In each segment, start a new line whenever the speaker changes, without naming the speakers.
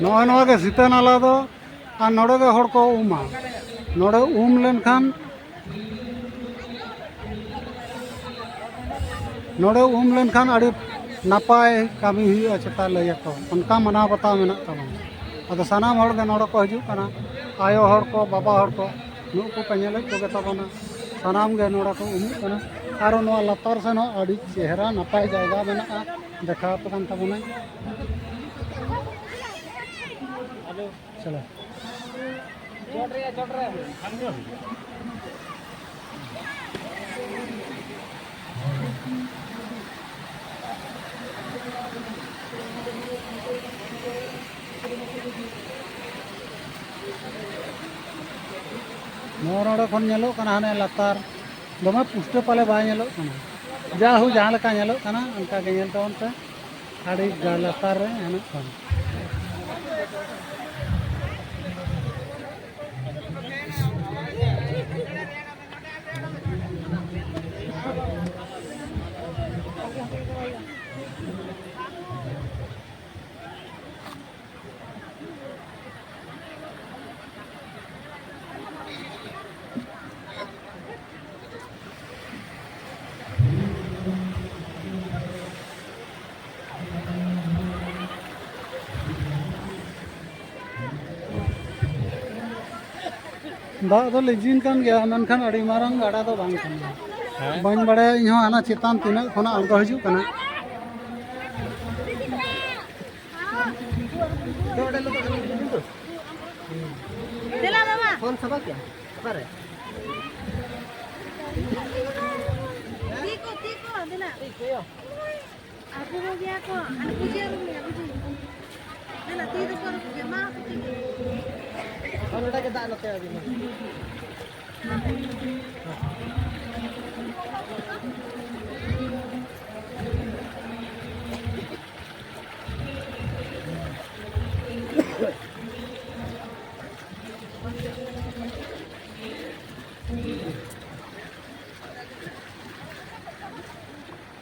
नवा के सीता नाला दो और नोड़े के हड़ को उमा नोड़े लेन खान नोड़े लेन खान अड़ी नापाय कामी हुई चेता लैया को उनका मना बताव मेना तब अद सानाम हड़ के नोड़े को हजू कना आयो हड़ को बाबा हड़ को नु को पेनेले को तबना सानाम गे नोड़े को उमुक कना आरो नवा लतार सेन हो अड़ी चेहरा नापाय जायगा मेना देखा पकान तबना चलो नोड़े खन नेलो कना हाने लतार दमे पुष्टे पाले बाय नेलो कना जा हु जहां लेका नेलो कना उनका के नेल तवन पे आड़ी लतार रे हेनो कना दाग तो लिजिन कान गया मनखान अड़ी मारंग गाड़ा तो बांग कान बाñ बड़े इहो आना चितान तिना खना अड़गो हजू कना
देला मामा
फोन सबा क्या करे
तीको देला तीको यो aku mau dia kok anak pujian ya puji देला ती तो कर के मां
और लड़ा के दाल होते अभी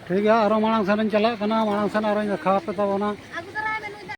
ठीक है आरो मांग सन चला कना मांग सन आरो देखा पे तब ना